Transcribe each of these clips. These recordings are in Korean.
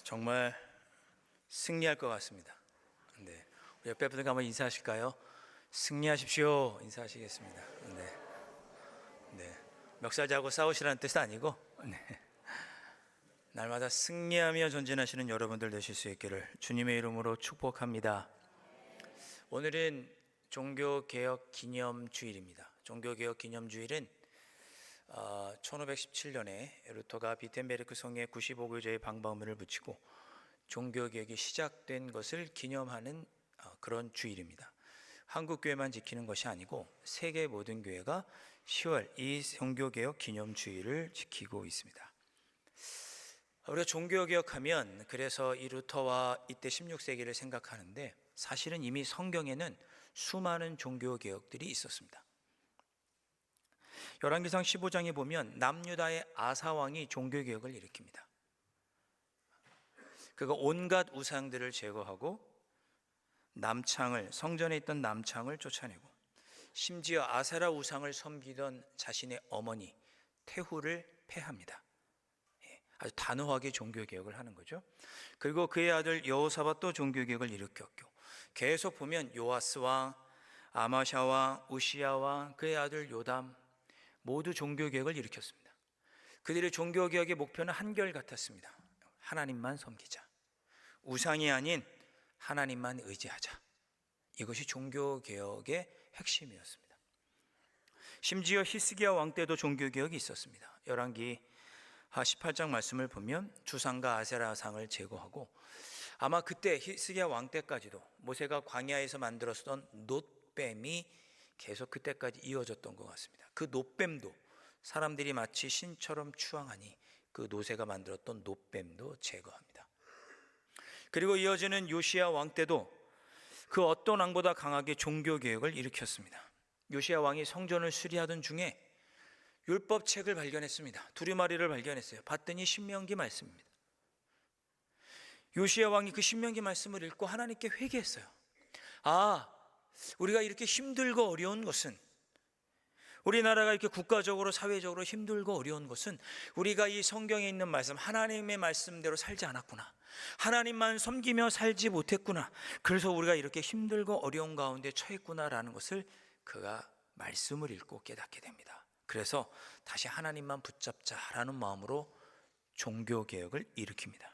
정말 승리할 것 같습니다. 네, 우리 옆에 분들과 한번 인사하실까요? 승리하십시오. 인사하시겠습니다. 네, 네. 멱살잡고 싸우시라는 뜻은 아니고, 네. 날마다 승리하며 전진하시는 여러분들 되실 수 있기를 주님의 이름으로 축복합니다. 오늘은 종교개혁 기념주일입니다. 종교개혁 기념주일은 1517년에 루터가 비텐베르크 성에 95교제의 방방문을 붙이고 종교개혁이 시작된 것을 기념하는 그런 주일입니다. 한국교회만 지키는 것이 아니고 세계 모든 교회가 10월 이 종교개혁 기념주일을 지키고 있습니다. 우리가 종교개혁하면 그래서 이 루터와 이때 16세기를 생각하는데, 사실은 이미 성경에는 수많은 종교개혁들이 있었습니다. 열왕기상 15장에 보면 남유다의 아사왕이 종교개혁을 일으킵니다. 그가 온갖 우상들을 제거하고 성전에 있던 남창을 쫓아내고, 심지어 아세라 우상을 섬기던 자신의 어머니 태후를 폐합니다. 아주 단호하게 종교개혁을 하는 거죠. 그리고 그의 아들 여호사밧도 종교개혁을 일으켰고, 계속 보면 요아스 왕, 아마샤 왕, 우시야 왕, 그의 아들 요담 모두 종교개혁을 일으켰습니다. 그들의 종교개혁의 목표는 한결같았습니다. 하나님만 섬기자, 우상이 아닌 하나님만 의지하자. 이것이 종교개혁의 핵심이었습니다. 심지어 히스기야 왕 때도 종교개혁이 있었습니다. 열왕기 18장 말씀을 보면 주상과 아세라상을 제거하고, 아마 그때 히스기야 왕 때까지도 모세가 광야에서 만들었던 놋뱀이 계속 그때까지 이어졌던 것 같습니다. 그 놋뱀도 사람들이 마치 신처럼 추앙하니 그 노새가 만들었던 놋뱀도 제거합니다. 그리고 이어지는 요시야 왕 때도 그 어떤 왕보다 강하게 종교개혁을 일으켰습니다. 요시야 왕이 성전을 수리하던 중에 율법책을 발견했습니다. 두루마리를 발견했어요. 봤더니 신명기 말씀입니다. 요시야 왕이 그 신명기 말씀을 읽고 하나님께 회개했어요. 우리가 이렇게 힘들고 어려운 것은, 우리나라가 이렇게 국가적으로 사회적으로 힘들고 어려운 것은 우리가 이 성경에 있는 말씀, 하나님의 말씀대로 살지 않았구나, 하나님만 섬기며 살지 못했구나, 그래서 우리가 이렇게 힘들고 어려운 가운데 처했구나라는 것을 그가 말씀을 읽고 깨닫게 됩니다. 그래서 다시 하나님만 붙잡자라는 마음으로 종교개혁을 일으킵니다.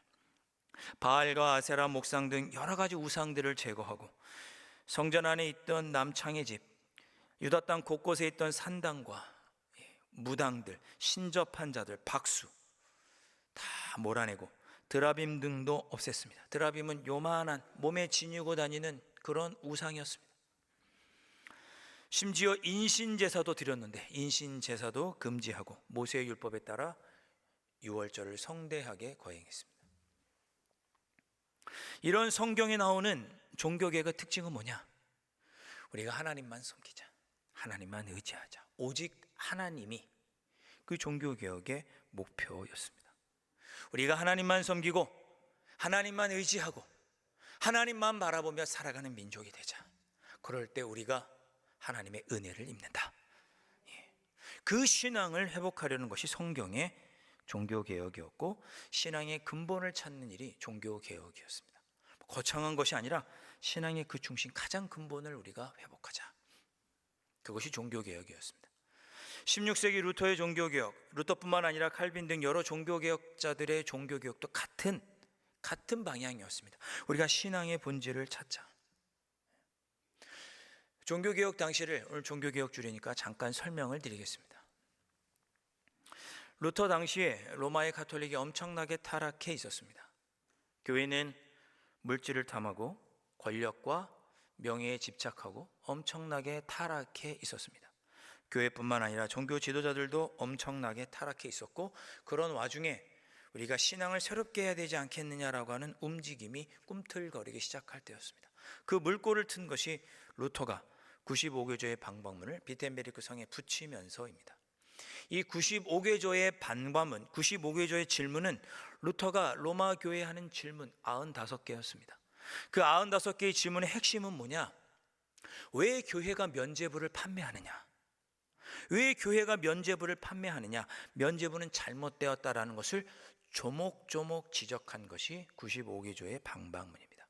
바알과 아세라 목상 등 여러 가지 우상들을 제거하고, 성전 안에 있던 남창의 집, 유다 땅 곳곳에 있던 산당과 무당들, 신접한 자들, 박수 다 몰아내고 드라빔 등도 없앴습니다. 드라빔은 요만한 몸에 지니고 다니는 그런 우상이었습니다. 심지어 인신제사도 드렸는데 인신제사도 금지하고 모세의 율법에 따라 유월절을 성대하게 거행했습니다. 이런 성경에 나오는 종교개혁의 특징은 뭐냐? 우리가 하나님만 섬기자, 하나님만 의지하자, 오직 하나님이 그 종교개혁의 목표였습니다. 우리가 하나님만 섬기고 하나님만 의지하고 하나님만 바라보며 살아가는 민족이 되자. 그럴 때 우리가 하나님의 은혜를 입는다. 그 신앙을 회복하려는 것이 성경의 종교개혁이었고, 신앙의 근본을 찾는 일이 종교개혁이었습니다. 거창한 것이 아니라 신앙의 그 중심, 가장 근본을 우리가 회복하자. 그것이 종교개혁이었습니다. 16세기 루터의 종교개혁, 루터뿐만 아니라 칼빈 등 여러 종교개혁자들의 종교개혁도 같은 방향이었습니다. 우리가 신앙의 본질을 찾자. 종교개혁 당시를, 오늘 종교개혁 주례니까 잠깐 설명을 드리겠습니다. 루터 당시에 로마의 가톨릭이 엄청나게 타락해 있었습니다. 교회는 물질을 탐하고 권력과 명예에 집착하고 엄청나게 타락해 있었습니다. 교회뿐만 아니라 종교 지도자들도 엄청나게 타락해 있었고, 그런 와중에 우리가 신앙을 새롭게 해야 되지 않겠느냐라고 하는 움직임이 꿈틀거리기 시작할 때였습니다. 그 물꼬를 튼 것이 루터가 95교조의 방방문을 비텐베르크 성에 붙이면서입니다. 이 95교조의 반과문, 95교조의 질문은 루터가 로마 교회에 하는 질문 95개였습니다. 그 95개의 질문의 핵심은 뭐냐? 왜 교회가 면죄부를 판매하느냐? 왜 교회가 면죄부를 판매하느냐? 면죄부는 잘못되었다라는 것을 조목조목 지적한 것이 95기조의 방방문입니다.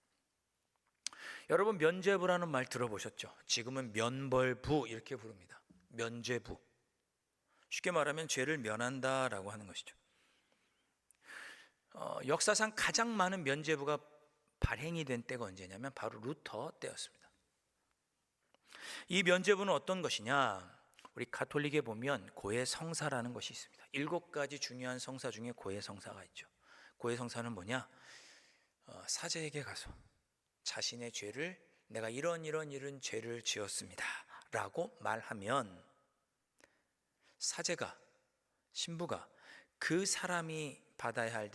여러분, 면죄부라는 말 들어보셨죠? 지금은 면벌부 이렇게 부릅니다. 면죄부. 쉽게 말하면 죄를 면한다라고 하는 것이죠. 역사상 가장 많은 면죄부가 발행이 된 때가 언제냐면 바로 루터 때였습니다. 이 면죄부는 어떤 것이냐? 우리 가톨릭에 보면 고해성사라는 것이 있습니다. 7가지 중요한 성사 중에 고해성사가 있죠. 고해성사는 뭐냐? 사제에게 가서 자신의 죄를, 내가 이런 죄를 지었습니다 라고 말하면 사제가, 신부가 그 사람이 받아야 할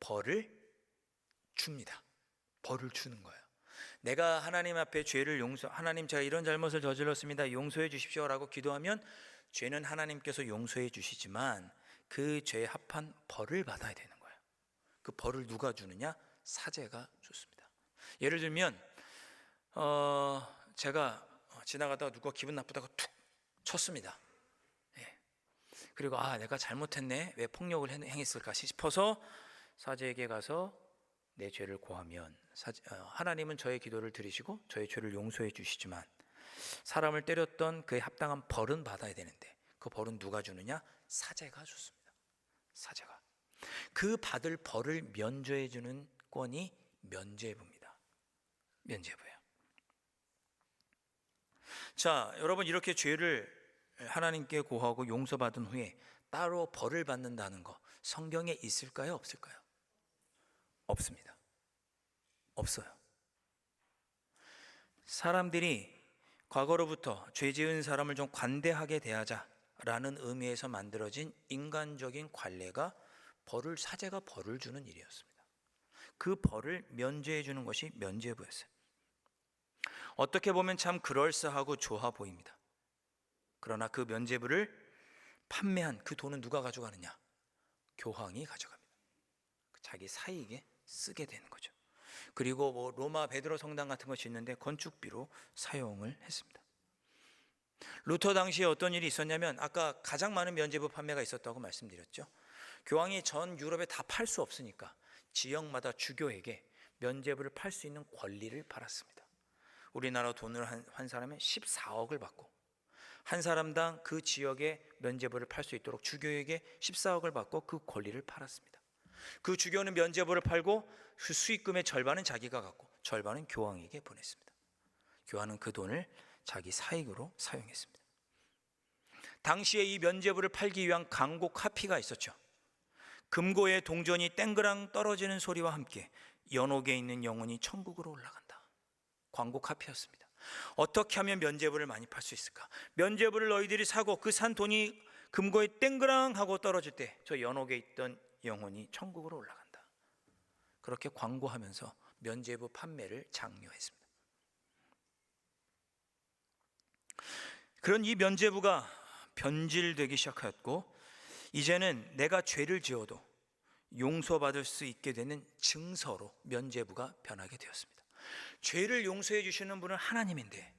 벌을 줍니다. 벌을 주는 거예요. 내가 하나님 앞에 죄를 하나님, 제가 이런 잘못을 저질렀습니다, 용서해 주십시오라고 기도하면 죄는 하나님께서 용서해 주시지만 그 죄에 합한 벌을 받아야 되는 거예요. 그 벌을 누가 주느냐? 사제가 줬습니다. 예를 들면 제가 지나가다가 누가 기분 나쁘다고 툭 쳤습니다. 그리고 내가 잘못했네, 왜 폭력을 행했을까 싶어서 사제에게 가서 내 죄를 고하면 하나님은 저의 기도를 들으시고 저의 죄를 용서해 주시지만 사람을 때렸던 그에 합당한 벌은 받아야 되는데 그 벌은 누가 주느냐? 사제가 줬습니다. 사제가. 그 받을 벌을 면죄해 주는 권이 면죄부입니다. 면죄부예요. 자, 여러분, 이렇게 죄를 하나님께 고하고 용서받은 후에 따로 벌을 받는다는 거 성경에 있을까요? 없을까요? 없습니다. 없어요. 사람들이 과거로부터 죄 지은 사람을 좀 관대하게 대하자라는 의미에서 만들어진 인간적인 관례가 사제가 벌을 주는 일이었습니다. 그 벌을 면죄해 주는 것이 면죄부였어요. 어떻게 보면 참 그럴싸하고 좋아 보입니다. 그러나 그 면죄부를 판매한 그 돈은 누가 가져가느냐? 교황이 가져갑니다. 자기 사익에 쓰게 되는 거죠. 그리고 로마 베드로 성당 같은 것이 있는데 건축비로 사용을 했습니다. 루터 당시에 어떤 일이 있었냐면, 아까 가장 많은 면죄부 판매가 있었다고 말씀드렸죠. 교황이 전 유럽에 다 팔 수 없으니까 지역마다 주교에게 면죄부를 팔 수 있는 권리를 팔았습니다. 우리나라 돈으로 한 사람에 14억을 받고 한 사람당 그 지역의 면죄부를 팔 수 있도록 주교에게 14억을 받고 그 권리를 팔았습니다. 그 주교는 면죄부를 팔고 그 수익금의 절반은 자기가 갖고 절반은 교황에게 보냈습니다. 교황은 그 돈을 자기 사익으로 사용했습니다. 당시에 이 면죄부를 팔기 위한 광고 카피가 있었죠. 금고의 동전이 땡그랑 떨어지는 소리와 함께 연옥에 있는 영혼이 천국으로 올라간다. 광고 카피였습니다. 어떻게 하면 면죄부를 많이 팔 수 있을까? 면죄부를 너희들이 사고 그 산 돈이 금고에 땡그랑 하고 떨어질 때 저 연옥에 있던 영혼이 천국으로 올라간다. 그렇게 광고하면서 면죄부 판매를 장려했습니다. 그런 이 면죄부가 변질되기 시작하였고, 이제는 내가 죄를 지어도 용서받을 수 있게 되는 증서로 면죄부가 변하게 되었습니다. 죄를 용서해 주시는 분은 하나님인데,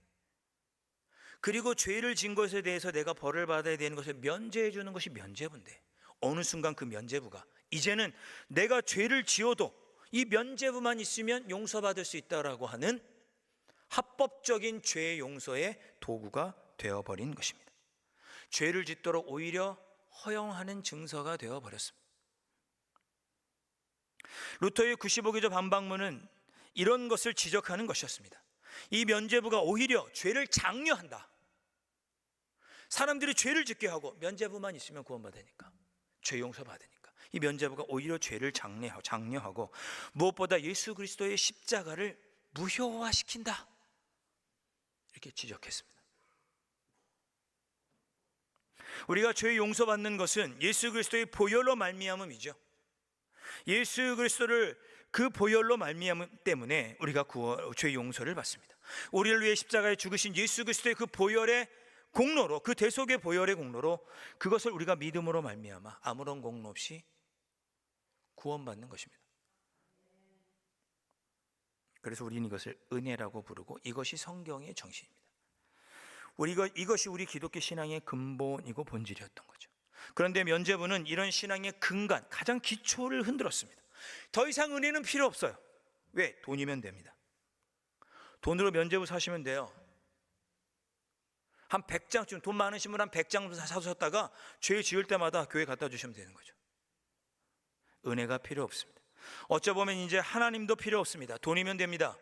그리고 죄를 진 것에 대해서 내가 벌을 받아야 되는 것을 면죄해 주는 것이 면죄부인데, 어느 순간 그 면죄부가 이제는 내가 죄를 지어도 이 면죄부만 있으면 용서받을 수 있다라고 하는 합법적인 죄 용서의 도구가 되어버린 것입니다. 죄를 짓도록 오히려 허용하는 증서가 되어버렸습니다. 루터의 95기조 반박문은 이런 것을 지적하는 것이었습니다. 이 면죄부가 오히려 죄를 장려한다. 사람들이 죄를 짓게 하고 면죄부만 있으면 구원받으니까, 죄 용서받으니까 이 면죄부가 오히려 죄를 장려하고 무엇보다 예수 그리스도의 십자가를 무효화시킨다, 이렇게 지적했습니다. 우리가 죄 용서받는 것은 예수 그리스도의 보혈로 말미암음이죠. 예수 그리스도를 그 보혈로 말미암음 때문에 우리가 죄 용서를 받습니다. 우리를 위해 십자가에 죽으신 예수 그리스도의 그 보혈의 공로로, 그 대속의 보혈의 공로로 그것을 우리가 믿음으로 말미암아 아무런 공로 없이 구원받는 것입니다. 그래서 우리는 이것을 은혜라고 부르고 이것이 성경의 정신입니다. 이것이 우리 기독교 신앙의 근본이고 본질이었던 거죠. 그런데 면죄부는 이런 신앙의 근간, 가장 기초를 흔들었습니다. 더 이상 은혜는 필요 없어요. 왜? 돈이면 됩니다. 돈으로 면죄부 사시면 돼요. 한 100장, 지금 돈 많으신 분 한 100장 사셨다가 죄 지을 때마다 교회 갖다 주시면 되는 거죠. 은혜가 필요 없습니다. 어쩌보면 이제 하나님도 필요 없습니다. 돈이면 됩니다.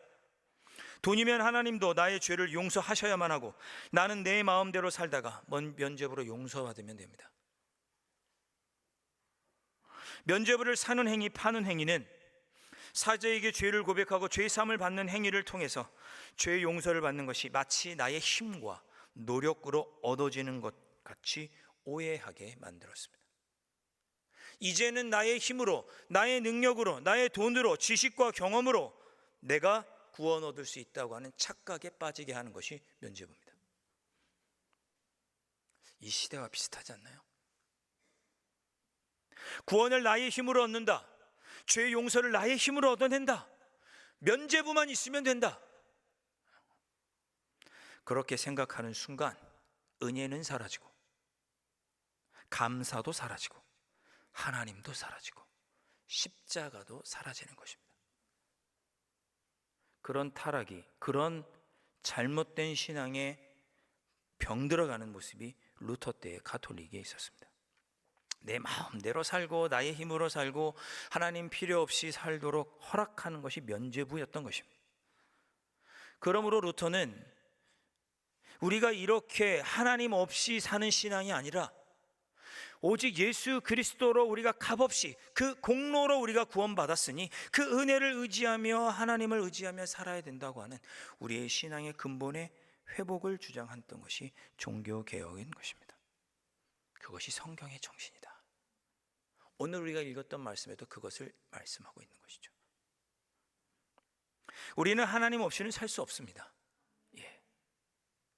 돈이면 하나님도 나의 죄를 용서하셔야만 하고, 나는 내 마음대로 살다가 면죄부로 용서받으면 됩니다. 면죄부를 사는 행위, 파는 행위는 사자에게 죄를 고백하고 죄사함을 받는 행위를 통해서 죄 용서를 받는 것이 마치 나의 힘과 노력으로 얻어지는 것 같이 오해하게 만들었습니다. 이제는 나의 힘으로, 나의 능력으로, 나의 돈으로, 지식과 경험으로 내가 구원 얻을 수 있다고 하는 착각에 빠지게 하는 것이 면죄부입니다. 이 시대와 비슷하지 않나요? 구원을 나의 힘으로 얻는다. 죄 용서를 나의 힘으로 얻어낸다. 면죄부만 있으면 된다. 그렇게 생각하는 순간 은혜는 사라지고, 감사도 사라지고, 하나님도 사라지고, 십자가도 사라지는 것입니다. 그런 타락이, 그런 잘못된 신앙에 병들어가는 모습이 루터 때의 가톨릭에 있었습니다. 내 마음대로 살고 나의 힘으로 살고 하나님 필요 없이 살도록 허락하는 것이 면죄부였던 것입니다. 그러므로 루터는 우리가 이렇게 하나님 없이 사는 신앙이 아니라 오직 예수 그리스도로 우리가 값없이 그 공로로 우리가 구원받았으니 그 은혜를 의지하며 하나님을 의지하며 살아야 된다고 하는 우리의 신앙의 근본의 회복을 주장했던 것이 종교개혁인 것입니다. 그것이 성경의 정신이다. 오늘 우리가 읽었던 말씀에도 그것을 말씀하고 있는 것이죠. 우리는 하나님 없이는 살 수 없습니다.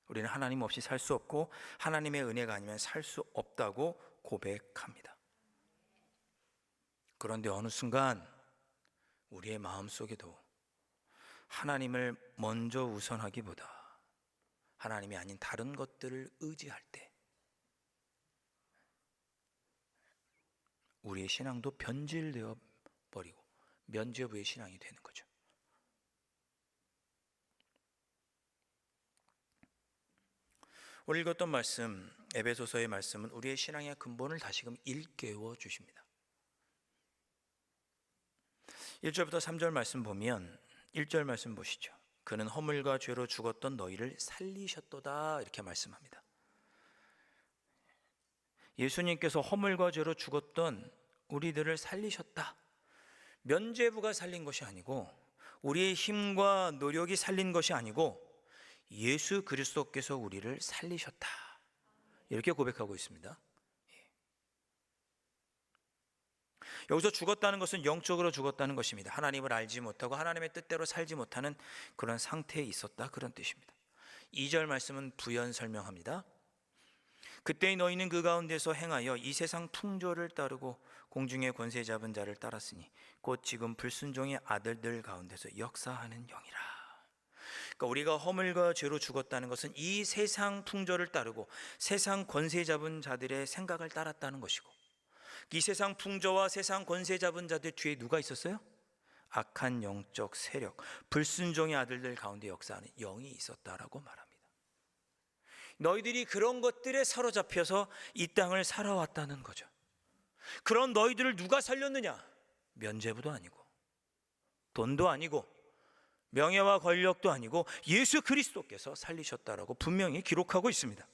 우리는 하나님 없이 살 수 없고 하나님의 은혜가 아니면 살 수 없다고 고백합니다. 그런데 어느 순간 우리의 마음속에도 하나님을 먼저 우선하기보다 하나님이 아닌 다른 것들을 의지할 때 우리의 신앙도 변질되어 버리고 면죄부의 신앙이 되는 거죠. 오늘 읽었던 말씀, 에베소서의 말씀은 우리의 신앙의 근본을 다시금 일깨워 주십니다. 1절부터 3절 말씀 보면 1절 말씀 보시죠. 그는 허물과 죄로 죽었던 너희를 살리셨도다, 이렇게 말씀합니다. 예수님께서 허물과 죄로 죽었던 우리들을 살리셨다. 면죄부가 살린 것이 아니고 우리의 힘과 노력이 살린 것이 아니고 예수 그리스도께서 우리를 살리셨다, 이렇게 고백하고 있습니다. 여기서 죽었다는 것은 영적으로 죽었다는 것입니다. 하나님을 알지 못하고 하나님의 뜻대로 살지 못하는 그런 상태에 있었다, 그런 뜻입니다. 2절 말씀은 부연 설명합니다. 그때 너희는 그 가운데서 행하여 이 세상 풍조를 따르고 공중의 권세 잡은 자를 따랐으니 곧 지금 불순종의 아들들 가운데서 역사하는 영이라. 그러니까 우리가 허물과 죄로 죽었다는 것은 이 세상 풍조를 따르고 세상 권세 잡은 자들의 생각을 따랐다는 것이고, 이 세상 풍조와 세상 권세 잡은 자들 뒤에 누가 있었어요? 악한 영적 세력, 불순종의 아들들 가운데 역사하는 영이 있었다라고 말합니다. 너희들이 그런 것들에 사로잡혀서 이 땅을 살아왔다는 거죠. 그런 너희들을 누가 살렸느냐? 면죄부도 아니고 돈도 아니고 명예와 권력도 아니고 예수 그리스도께서 살리셨다라고 분명히 기록하고 있습니다.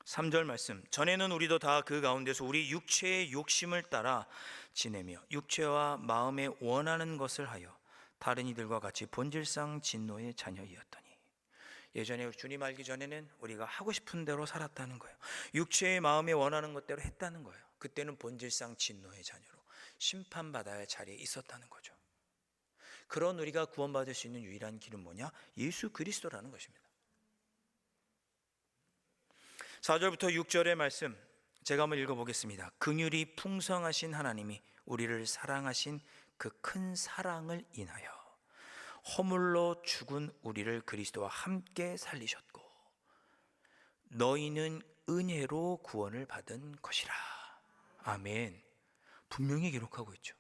3절 말씀, 전에는 우리도 다 그 가운데서 우리 육체의 욕심을 따라 지내며 육체와 마음에 원하는 것을 하여 다른 이들과 같이 본질상 진노의 자녀이었더니. 예전에 주님 알기 전에는 우리가 하고 싶은 대로 살았다는 거예요. 육체의 마음에 원하는 것대로 했다는 거예요. 그때는 본질상 진노의 자녀로 심판받아야 할 자리에 있었다는 거죠. 그런 우리가 구원받을 수 있는 유일한 길은 뭐냐? 예수 그리스도라는 것입니다. 4절부터 6절의 말씀 제가 한번 읽어보겠습니다. 긍휼이 풍성하신 하나님이 우리를 사랑하신 그 큰 사랑을 인하여 허물로 죽은 우리를 그리스도와 함께 살리셨고 너희는 은혜로 구원을 받은 것이라. 아멘. 분명히 기록하고 있죠.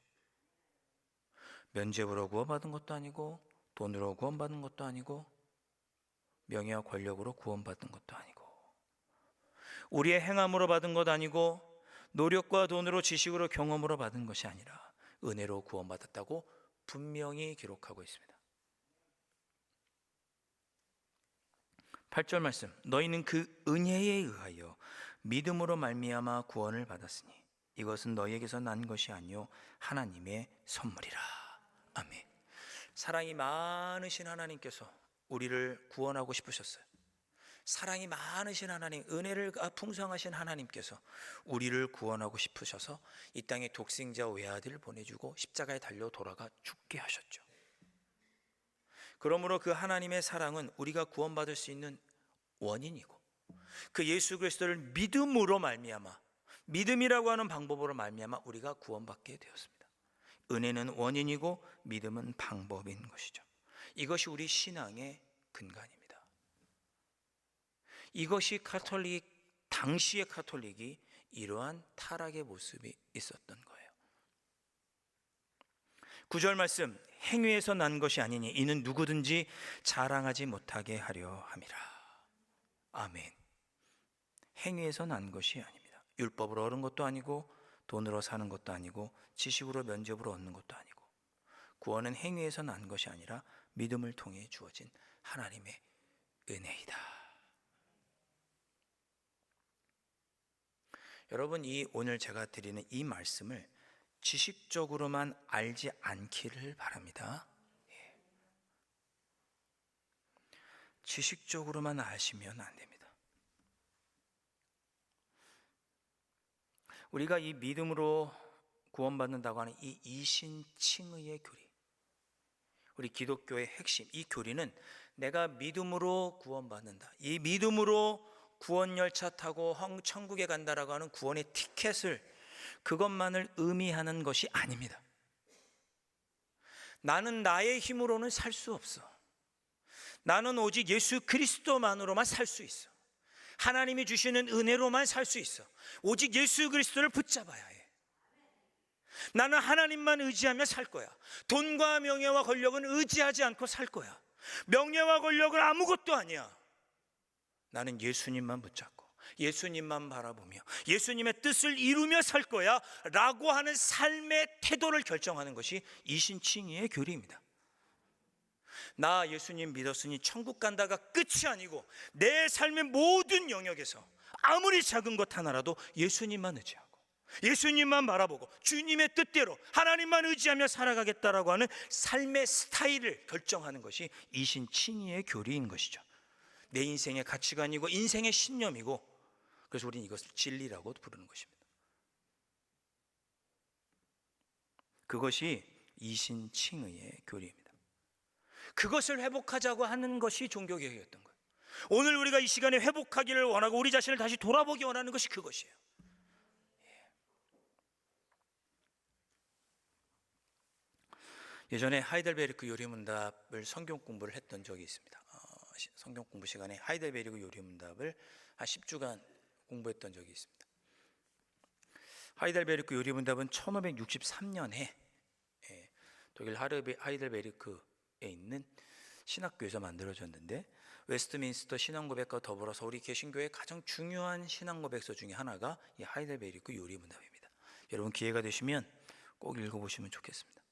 면죄부로 구원받은 것도 아니고, 돈으로 구원받은 것도 아니고, 명예와 권력으로 구원받은 것도 아니고, 우리의 행함으로 받은 것 아니고, 노력과 돈으로 지식으로 경험으로 받은 것이 아니라 은혜로 구원받았다고 분명히 기록하고 있습니다. 8절 말씀, 너희는 그 은혜에 의하여 믿음으로 말미암아 구원을 받았으니 이것은 너희에게서 난 것이 아니요 하나님의 선물이라. 아멘. 사랑이 많으신 하나님께서 우리를 구원하고 싶으셨어요. 사랑이 많으신 하나님, 은혜를 풍성하신 하나님께서 우리를 구원하고 싶으셔서 이 땅에 독생자 외아들을 보내주고 십자가에 달려 돌아가 죽게 하셨죠. 그러므로 그 하나님의 사랑은 우리가 구원받을 수 있는 원인이고, 그 예수 그리스도를 믿음으로 말미암아, 믿음이라고 하는 방법으로 말미암아 우리가 구원받게 되었습니다. 은혜는 원인이고 믿음은 방법인 것이죠. 이것이 우리 신앙의 근간입니다. 이것이 당시의 카톨릭이 이러한 타락의 모습이 있었던 거예요. 9절 말씀, 행위에서 난 것이 아니니 이는 누구든지 자랑하지 못하게 하려 함이라. 아멘. 행위에서 난 것이 아닙니다. 율법으로 얻은 것도 아니고, 돈으로 사는 것도 아니고, 지식으로 면접으로 얻는 것도 아니고, 구원은 행위에서 난 것이 아니라 믿음을 통해 주어진 하나님의 은혜이다. 여러분, 오늘 제가 드리는 이 말씀을 지식적으로만 알지 않기를 바랍니다. 지식적으로만 아시면 안 됩니다. 우리가 이 믿음으로 구원받는다고 하는 이 이신칭의의 교리, 우리 기독교의 핵심, 이 교리는 내가 믿음으로 구원받는다, 이 믿음으로 구원 열차 타고 천국에 간다라고 하는 구원의 티켓을, 그것만을 의미하는 것이 아닙니다. 나는 나의 힘으로는 살 수 없어. 나는 오직 예수 그리스도만으로만 살 수 있어. 하나님이 주시는 은혜로만 살 수 있어. 오직 예수 그리스도를 붙잡아야 해. 나는 하나님만 의지하며 살 거야. 돈과 명예와 권력은 의지하지 않고 살 거야. 명예와 권력은 아무것도 아니야. 나는 예수님만 붙잡고 예수님만 바라보며 예수님의 뜻을 이루며 살 거야 라고 하는 삶의 태도를 결정하는 것이 이신칭의의 교리입니다. 나 예수님 믿었으니 천국 간다가 끝이 아니고, 내 삶의 모든 영역에서 아무리 작은 것 하나라도 예수님만 의지하고 예수님만 바라보고 주님의 뜻대로 하나님만 의지하며 살아가겠다라고 하는 삶의 스타일을 결정하는 것이 이신칭의의 교리인 것이죠. 내 인생의 가치관이고 인생의 신념이고, 그래서 우리는 이것을 진리라고 부르는 것입니다. 그것이 이신칭의의 교리입니다. 그것을 회복하자고 하는 것이 종교개혁이었던 거예요. 오늘 우리가 이 시간에 회복하기를 원하고 우리 자신을 다시 돌아보기 원하는 것이 그것이에요. 예전에 하이델베르크 요리문답을 성경 공부를 했던 적이 있습니다. 성경 공부 시간에 하이델베르크 요리문답을 한 10주간 공부했던 적이 있습니다. 하이델베르크 요리문답은 1563년에 독일 하이델베르크에 있는 신학교에서 만들어졌는데, 웨스트민스터 신앙고백과 더불어서 우리 개신교의 가장 중요한 신앙고백서 중에 하나가 이 하이델베르크 요리문답입니다. 여러분 기회가 되시면 꼭 읽어보시면 좋겠습니다.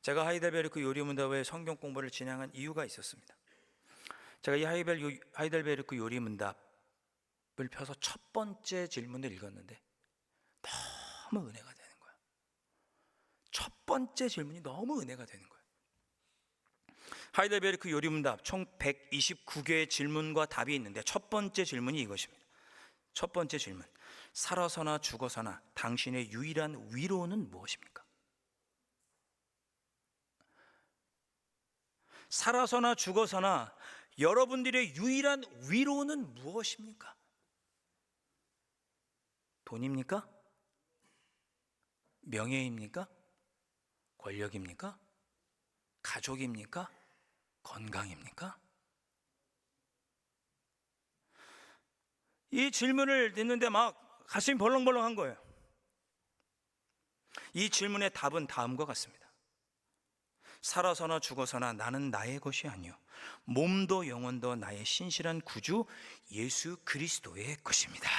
제가 하이델베르크 요리문답의 성경 공부를 진행한 이유가 있었습니다. 제가 이 하이델베르크 요리문답을 펴서 첫 번째 질문을 읽었는데 너무 은혜가 되는 거야. 첫 번째 질문이 너무 은혜가 되는 거예요. 하이델베르크 요리문답 총 129개의 질문과 답이 있는데 첫 번째 질문이 이것입니다. 첫 번째 질문, 살아서나 죽어서나 당신의 유일한 위로는 무엇입니까? 살아서나 죽어서나 여러분들의 유일한 위로는 무엇입니까? 돈입니까? 명예입니까? 권력입니까? 가족입니까? 건강입니까? 이 질문을 듣는데 막 가슴이 벌렁벌렁한 거예요. 이 질문의 답은 다음과 같습니다. 살아서나 죽어서나 나는 나의 것이 아니요 몸도 영혼도 나의 신실한 구주 예수 그리스도의 것입니다.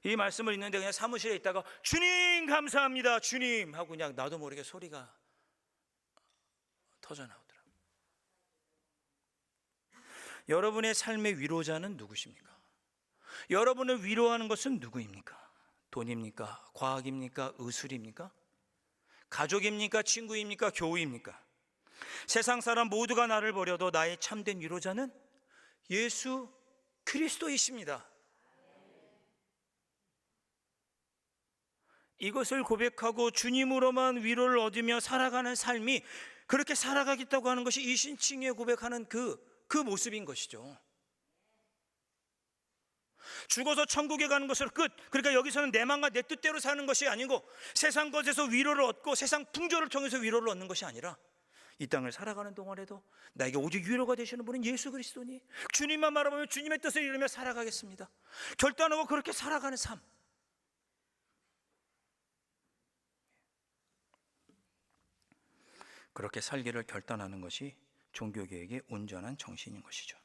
이 말씀을 읽는데 그냥 사무실에 있다가 주님 감사합니다 주님 하고 그냥 나도 모르게 소리가 터져나오더라고요. 여러분의 삶의 위로자는 누구십니까? 여러분을 위로하는 것은 누구입니까? 돈입니까? 과학입니까? 의술입니까? 가족입니까? 친구입니까? 교우입니까? 세상 사람 모두가 나를 버려도 나의 참된 위로자는 예수 그리스도이십니다. 이것을 고백하고 주님으로만 위로를 얻으며 살아가는 삶이, 그렇게 살아가겠다고 하는 것이 이신칭에 고백하는 그 모습인 것이죠. 죽어서 천국에 가는 것을 끝, 그러니까 여기서는 내 마음과 내 뜻대로 사는 것이 아니고 세상 것에서 위로를 얻고 세상 풍조를 통해서 위로를 얻는 것이 아니라 이 땅을 살아가는 동안에도 나에게 오직 위로가 되시는 분은 예수 그리스도니 주님만 바라보며 주님의 뜻을 이루며 살아가겠습니다. 결단하고 그렇게 살아가는 삶, 그렇게 살기를 결단하는 것이 종교개혁의 온전한 정신인 것이죠.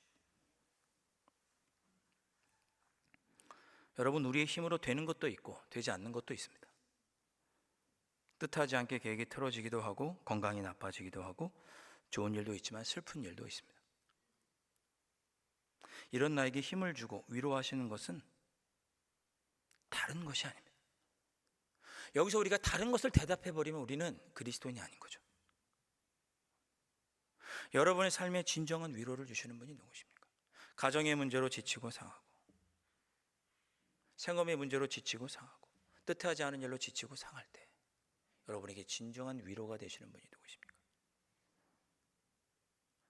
여러분, 우리의 힘으로 되는 것도 있고 되지 않는 것도 있습니다. 뜻하지 않게 계획이 틀어지기도 하고 건강이 나빠지기도 하고 좋은 일도 있지만 슬픈 일도 있습니다. 이런 나에게 힘을 주고 위로하시는 것은 다른 것이 아닙니다. 여기서 우리가 다른 것을 대답해버리면 우리는 그리스도인이 아닌 거죠. 여러분의 삶에 진정한 위로를 주시는 분이 누구십니까? 가정의 문제로 지치고 상하고, 생업의 문제로 지치고 상하고, 뜻하지 않은 일로 지치고 상할 때 여러분에게 진정한 위로가 되시는 분이 누구십니까?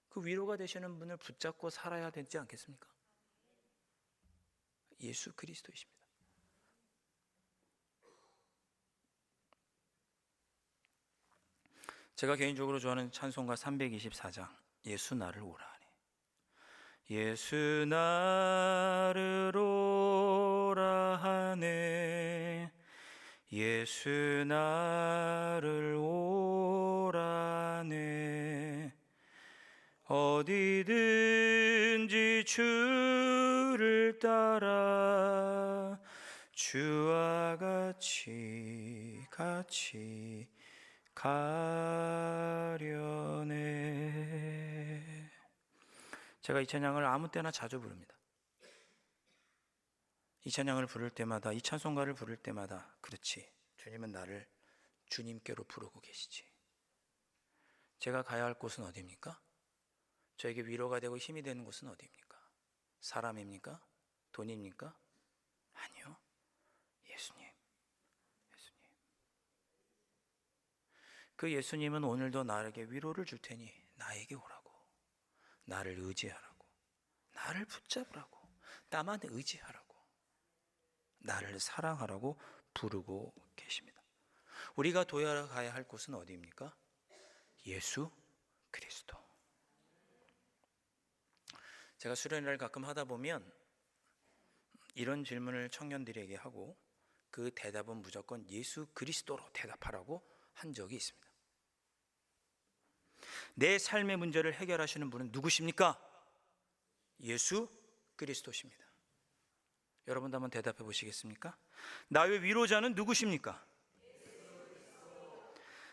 그 위로가 되시는 분을 붙잡고 살아야 되지 않겠습니까? 예수 그리스도이십니다. 제가 개인적으로 좋아하는 찬송가 324장, 예수 나를 오라 하네. 예수 나를 오라 하네. 예수 나를 오라 하네. 어디든지 주를 따라 주와 같이 가려네. 제가 이 찬양을 아무 때나 자주 부릅니다. 이 찬양을 부를 때마다, 이 찬송가를 부를 때마다, 그렇지, 주님은 나를 주님께로 부르고 계시지. 제가 가야 할 곳은 어디입니까? 저에게 위로가 되고 힘이 되는 곳은 어디입니까? 사람입니까? 돈입니까? 아니요, 예수님. 그 예수님은 오늘도 나에게 위로를 줄 테니 나에게 오라고, 나를 의지하라고, 나를 붙잡으라고, 나만 의지하라고, 나를 사랑하라고 부르고 계십니다. 우리가 도약해야 할 곳은 어디입니까? 예수 그리스도. 제가 수련회를 가끔 하다 보면 이런 질문을 청년들에게 하고 그 대답은 무조건 예수 그리스도로 대답하라고 한 적이 있습니다. 내 삶의 문제를 해결하시는 분은 누구십니까? 예수 그리스도십니다. 여러분도 한번 대답해 보시겠습니까? 나의 위로자는 누구십니까?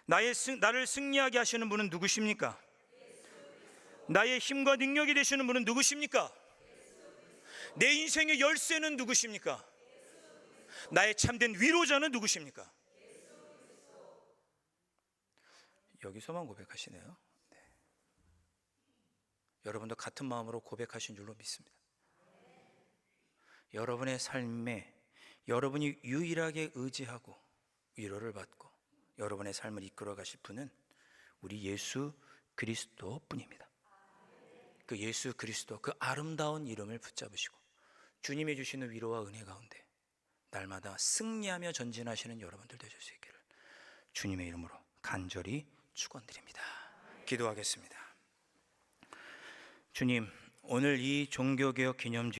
나를 승리하게 하시는 분은 누구십니까? 나의 힘과 능력이 되시는 분은 누구십니까? 내 인생의 열쇠는 누구십니까? 나의 참된 위로자는 누구십니까? 여기서만 고백하시네요. 네. 여러분도 같은 마음으로 고백하신 줄로 믿습니다. 여러분의 삶에 여러분이 유일하게 의지하고 위로를 받고 여러분의 삶을 이끌어 가실 분은 우리 예수 그리스도 뿐입니다. 그 예수 그리스도, 그 아름다운 이름을 붙잡으시고 주님이 주시는 위로와 은혜 가운데 날마다 승리하며 전진하시는 여러분들 되실 수 있기를 주님의 이름으로 간절히 축원드립니다. 기도하겠습니다. 주님, 오늘 이 종교개혁 기념주